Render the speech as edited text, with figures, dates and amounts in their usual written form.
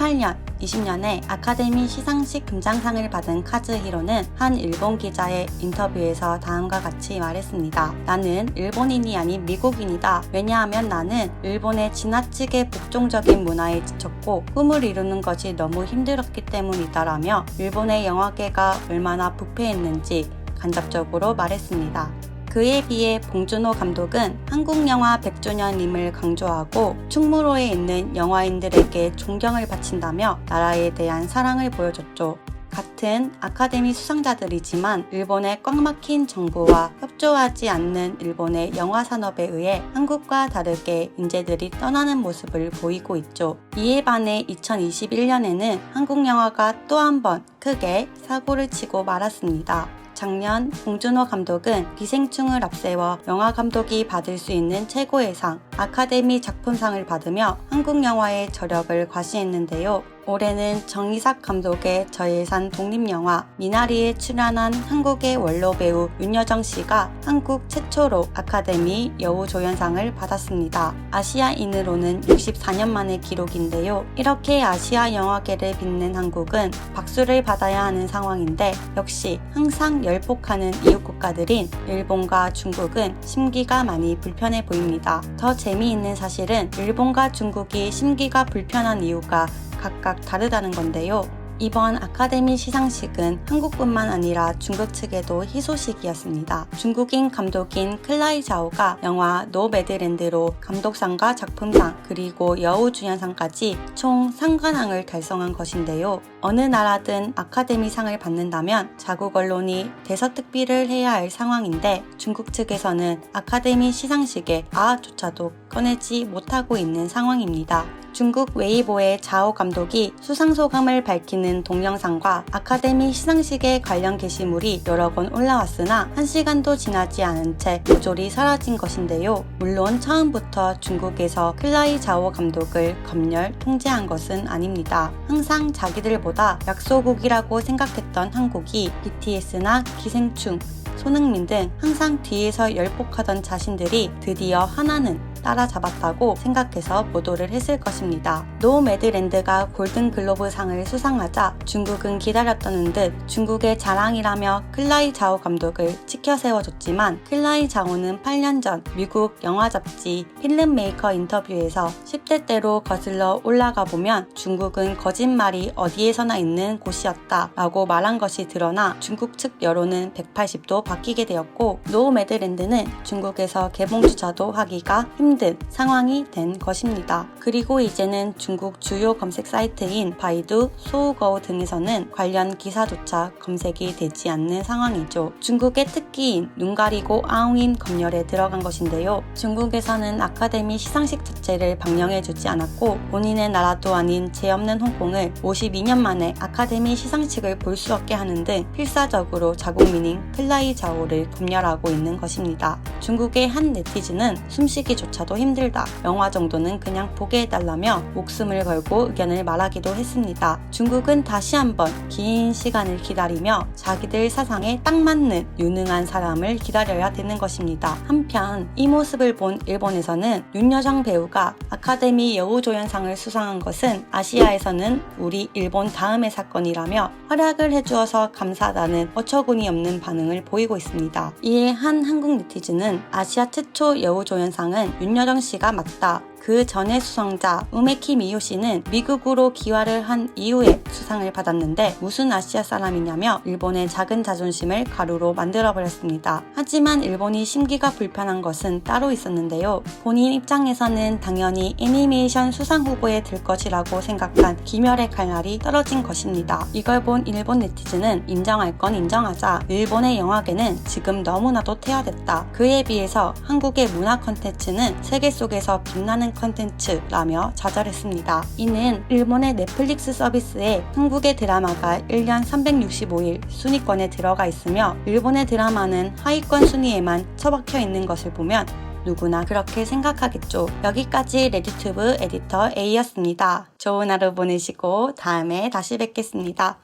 2018년, 20년에 아카데미 시상식 금장상을 받은 카즈히로는 한 일본 기자의 인터뷰에서 다음과 같이 말했습니다. 나는 일본인이 아닌 미국인이다. 왜냐하면 나는 일본의 지나치게 복종적인 문화에 지쳤고 꿈을 이루는 것이 너무 힘들었기 때문이다라며 일본의 영화계가 얼마나 부패했는지 간접적으로 말했습니다. 그에 비해 봉준호 감독은 한국 영화 100주년임을 강조하고 충무로에 있는 영화인들에게 존경을 바친다며 나라에 대한 사랑을 보여줬죠. 같은 아카데미 수상자들이지만 일본의 꽉 막힌 정부와 협조하지 않는 일본의 영화 산업에 의해 한국과 다르게 인재들이 떠나는 모습을 보이고 있죠. 이에 반해 2021년에는 한국 영화가 또 한 번 크게 사고를 치고 말았습니다. 작년 봉준호 감독은 기생충을 앞세워 영화 감독이 받을 수 있는 최고의 상, 아카데미 작품상을 받으며 한국 영화의 저력을 과시했는데요. 올해는 정이삭 감독의 저예산 독립영화 미나리에 출연한 한국의 원로 배우 윤여정 씨가 한국 최초로 아카데미 여우조연상을 받았습니다. 아시아인으로는 64년 만의 기록인데요. 이렇게 아시아 영화계를 빛낸 한국은 박수를 받아야 하는 상황인데 역시 항상 열폭하는 이웃 국가들인 일본과 중국은 심기가 많이 불편해 보입니다. 더 재미있는 사실은 일본과 중국이 심기가 불편한 이유가 각각 다르다는 건데요. 이번 아카데미 시상식은 한국뿐만 아니라 중국 측에도 희소식이었습니다. 중국인 감독인 클라이 자오가 영화 노매드랜드로 감독상과 작품상 그리고 여우주연상까지 총 3관왕을 달성한 것인데요. 어느 나라든 아카데미 상을 받는다면 자국 언론이 대서특필을 해야 할 상황인데 중국 측에서는 아카데미 시상식에 아조차도 꺼내지 못하고 있는 상황입니다. 중국 웨이보의 자오 감독이 수상소감을 밝히는 동영상과 아카데미 시상식의 관련 게시물이 여러 번 올라왔으나 1시간도 지나지 않은 채 모조리 사라진 것인데요. 물론 처음부터 중국에서 클라이 자오 감독을 검열, 통제한 것은 아닙니다. 항상 자기들보다 약소국이라고 생각했던 한국이 BTS나 기생충, 손흥민 등 항상 뒤에서 열폭하던 자신들이 드디어 하나는 따라잡았다고 생각해서 보도를 했을 것입니다. 노매드랜드가 골든글로브상을 수상하자 중국은 기다렸다는 듯 중국의 자랑이라며 클라이 자오 감독을 치켜 세워줬지만 클라이 자오는 8년 전 미국 영화 잡지 필름메이커 인터뷰에서 10대 때로 거슬러 올라가 보면 중국은 거짓말이 어디에서나 있는 곳이었다 라고 말한 것이 드러나 중국 측 여론은 180도 바뀌게 되었고 노매드랜드는 중국에서 개봉주차도 하기가 힘든 상황이 된 것입니다. 그리고 이제는 중국 주요 검색 사이트인 바이두, 소우거우 등에서는 관련 기사조차 검색이 되지 않는 상황이죠. 중국의 특기인 눈 가리고 아웅인 검열에 들어간 것인데요. 중국에서는 아카데미 시상식 자체를 방영해주지 않았고 본인의 나라도 아닌 죄 없는 홍콩을 52년 만에 아카데미 시상식을 볼 수 없게 하는 등 필사적으로 자국민인 클라이 자오를 검열하고 있는 것입니다. 중국의 한 네티즌은 숨쉬기조차도 힘들다. 영화 정도는 그냥 보게 해달라며 목숨을 걸고 의견을 말하기도 했습니다. 중국은 다시 한번 긴 시간을 기다리며 자기들 사상에 딱 맞는 유능한 사람을 기다려야 되는 것입니다. 한편 이 모습을 본 일본에서는 윤여정 배우가 아카데미 여우조연상을 수상한 것은 아시아에서는 우리 일본 다음의 사건이라며 활약을 해주어서 감사하다는 어처구니 없는 반응을 보이고 있습니다. 이에 한 한국 네티즌은 아시아 최초 여우조연상은 윤여정 씨가 맞다. 그 전의 수상자 우메키 미호 씨는 미국으로 귀화를 한 이후에 수상을 받았는데 무슨 아시아 사람이냐며 일본의 작은 자존심을 가루로 만들어버렸습니다. 하지만 일본이 심기가 불편한 것은 따로 있었는데요. 본인 입장에서는 당연히 애니메이션 수상 후보에 들 것이라고 생각한 기멸의 칼날이 떨어진 것입니다. 이걸 본 일본 네티즌은 인정할 건 인정하자. 일본의 영화계는 지금 너무나도 퇴화됐다. 그에 비해서 한국의 문화 콘텐츠는 세계 속에서 빛나는 콘텐츠라며 좌절했습니다. 이는 일본의 넷플릭스 서비스에 한국의 드라마가 1년 365일 순위권에 들어가 있으며 일본의 드라마는 하위권 순위에만 처박혀 있는 것을 보면 누구나 그렇게 생각하겠죠. 여기까지 레디튜브 에디터 A였습니다. 좋은 하루 보내시고 다음에 다시 뵙겠습니다.